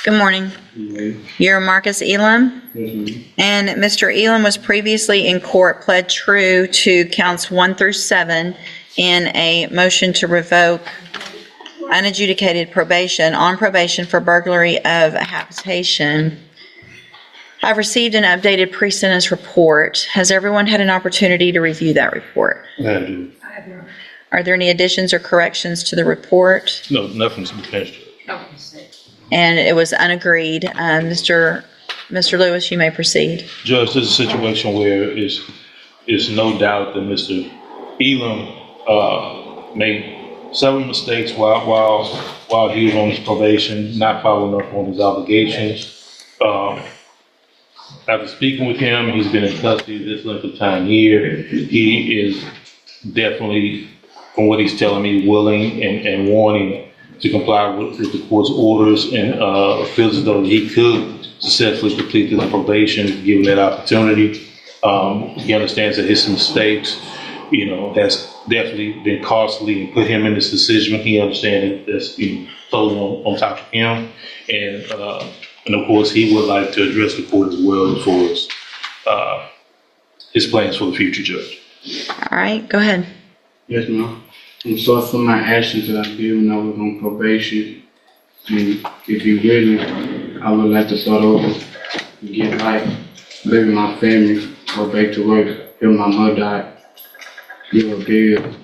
Good morning. You're Marcus Elam, and Mr. Elam was previously in court, pled true to counts 1 through 7 in a motion to revoke unadjudicated probation for burglary of a habitation. I've received an updated pre-sentence report. Has everyone had an opportunity to review that report? I do. Are there any additions or corrections to the report? No, nothing's been finished. And it was unagreed. Mr. Lewis, you may proceed. Judge, this is a situation where it's no doubt that Mr. Elam made several mistakes while he was on his probation, not following up on his obligations. After speaking with him, he's been in custody this length of time here. He is definitely, from what he's telling me, willing and wanting to comply with the court's orders, and feels as though he could successfully complete his probation given that opportunity. He understands that his mistakes, has definitely been costly and put him in this decision. He understands that's totally on top of him, and of course he would like to address the court as well as far as his plans for the future, Judge. All right, go ahead. Yes, ma'am. I'm sorry for my actions that I did when I was on probation. And if you really, I would like to start over, get life, live with my family, go back to work, help my mother die, give her bill,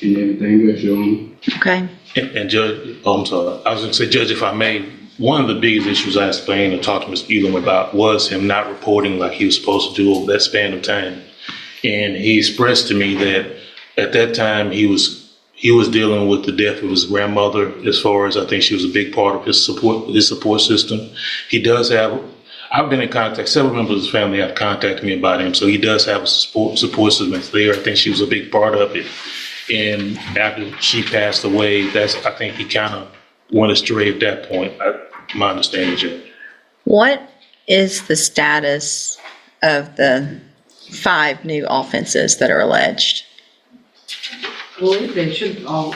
and everything else, Your Honor. Okay. And Judge, I'm sorry. I was going to say, Judge, if I may, one of the biggest issues I explained and talked to Mr. Elam about was him not reporting like he was supposed to do over that span of time. And he expressed to me that at that time he was dealing with the death of his grandmother, as far as I think she was a big part of his support system. He does have, I've been in contact, several members of his family have contacted me about him, so he does have a support system that's there. I think she was a big part of it. And after she passed away, I think he kind of went astray at that point, my understanding, Judge. What is the status of the 5 new offenses that are alleged? Well, they should all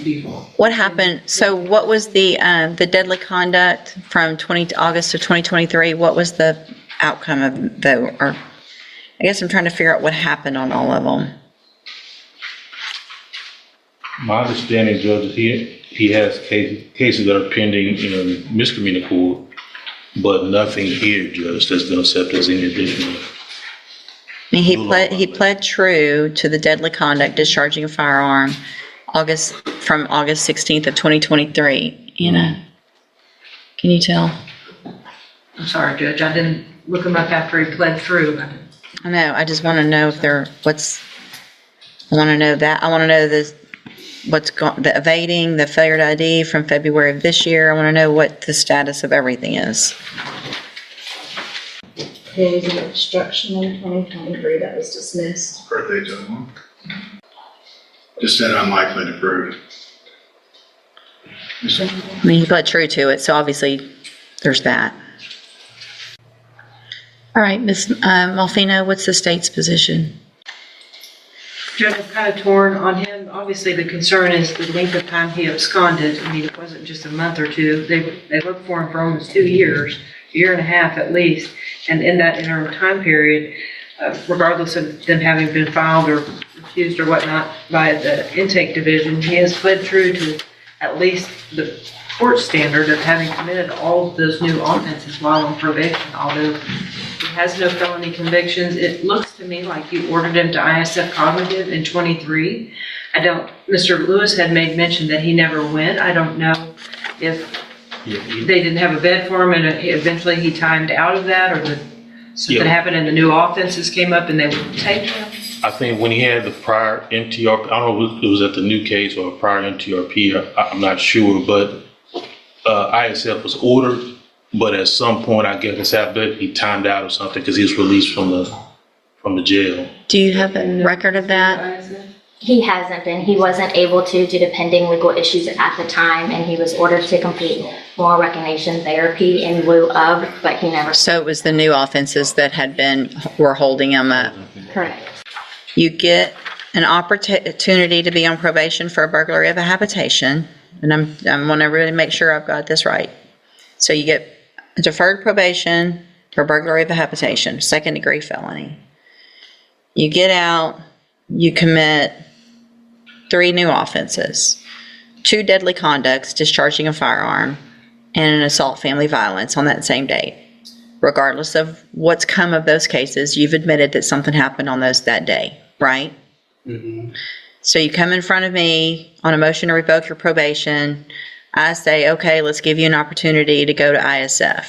be. What happened? So what was the deadly conduct from August of 2023? What was the outcome of the, or I guess I'm trying to figure out what happened on all of them. My understanding, Judge, is he has cases that are pending in misdemeanor court, but nothing here, Judge, that's been accepted as any additional. I mean, he pled true to the deadly conduct, discharging a firearm, from August 16th of 2023. Can you tell? I'm sorry, Judge, I didn't look him up after he pled through. I know. I just want to know if I want to know that. I want to know the evading, the failure to ID from February of this year. I want to know what the status of everything is. His obstruction in 2023 that was dismissed. Birthday gentleman. Just said unlikely to prove. I mean, he pled true to it, so obviously there's that. All right, Ms. Malfino, what's the state's position? Judge, I'm kind of torn on him. Obviously, the concern is the length of time he absconded. I mean, it wasn't just a month or two. They looked for him for almost 2 years, a year and a half at least. And in that interim time period, regardless of them having been filed or accused or whatnot by the intake division, he has pled true to at least the court standard of having committed all of those new offenses while on probation. Although he has no felony convictions, it looks to me like you ordered him to ISF cognitive in 23. Mr. Lewis had made mention that he never went. I don't know if they didn't have a bed for him and eventually he timed out of that, or something happened and the new offenses came up and they would take him. I think when he had the prior MTRP, I don't know if it was at the new case or a prior MTRP, I'm not sure, but ISF was ordered, but at some point, I guess after he timed out or something because he was released from the jail. Do you have a record of that? He hasn't been. He wasn't able to due to pending legal issues at the time, and he was ordered to complete moral recognition therapy in lieu of, but he never. So it was the new offenses that were holding him up. Correct. You get an opportunity to be on probation for a burglary of a habitation, and I want to really make sure I've got this right. So you get deferred probation for burglary of a habitation, second-degree felony. You get out, you commit 3 new offenses, 2 deadly conducts, discharging a firearm, and an assault family violence on that same date. Regardless of what's come of those cases, you've admitted that something happened on those that day, right? So you come in front of me on a motion to revoke your probation. I say, okay, let's give you an opportunity to go to ISF.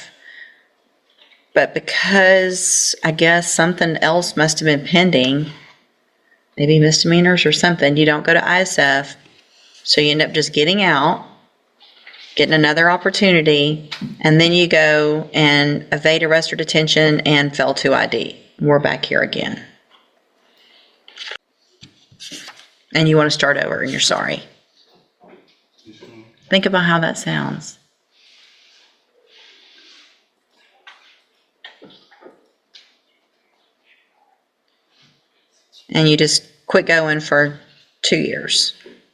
But because I guess something else must have been pending, maybe misdemeanors or something, you don't go to ISF. So you end up just getting out, getting another opportunity, and then you go and evade arrest or detention and fail to ID. We're back here again. And you want to start over and you're sorry. Think about how that sounds. And you just quit going for 2 years,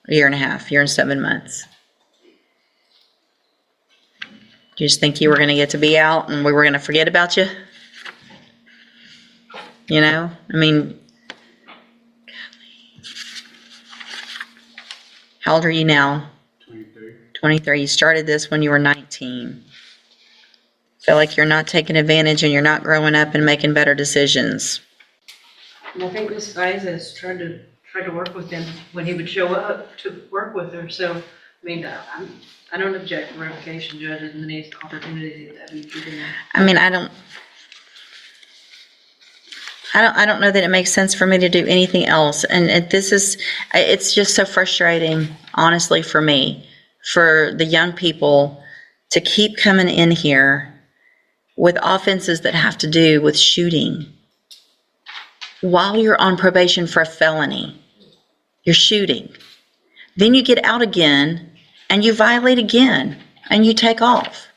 a year and a half, year and 7 months. You just think you were going to get to be out and we were going to forget about you? You know, I mean, how old are you now? 23. 23. You started this when you were 19. Feel like you're not taking advantage and you're not growing up and making better decisions. And I think Ms. Fizes tried to work with him when he would show up to work with her. So, I mean, I don't object to revocation, Judge, and any opportunity that we've given him. I mean, I don't know that it makes sense for me to do anything else. And it's just so frustrating, honestly, for me, for the young people to keep coming in here with offenses that have to do with shooting. While you're on probation for a felony, you're shooting. Then you get out again and you violate again and you take off.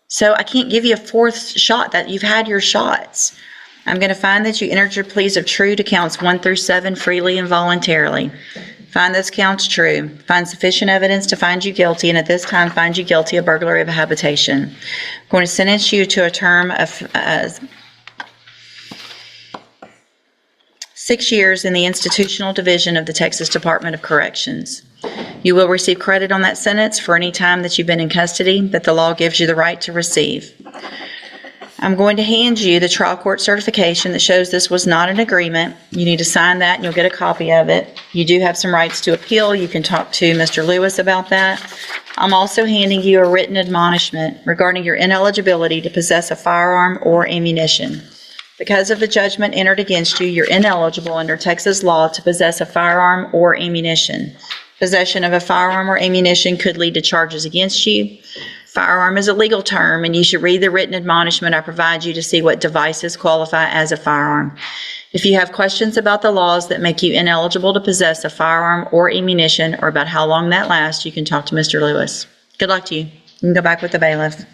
So I can't give you a 4th shot. That you've had your shots. I'm going to find that you entered your pleas of true to counts 1 through 7 freely and voluntarily. Find those counts true. Find sufficient evidence to find you guilty, and at this time find you guilty of burglary of a habitation. I'm going to sentence you to a term of 6 years in the institutional division of the Texas Department of Corrections. You will receive credit on that sentence for any time that you've been in custody that the law gives you the right to receive. I'm going to hand you the trial court certification that shows this was not an agreement. You need to sign that and you'll get a copy of it. You do have some rights to appeal. You can talk to Mr. Lewis about that. I'm also handing you a written admonishment regarding your ineligibility to possess a firearm or ammunition. Because of the judgment entered against you, you're ineligible under Texas law to possess a firearm or ammunition. Possession of a firearm or ammunition could lead to charges against you. Firearm is a legal term, and you should read the written admonishment I provide you to see what devices qualify as a firearm. If you have questions about the laws that make you ineligible to possess a firearm or ammunition, or about how long that lasts, you can talk to Mr. Lewis. Good luck to you. You can go back with the bailiff.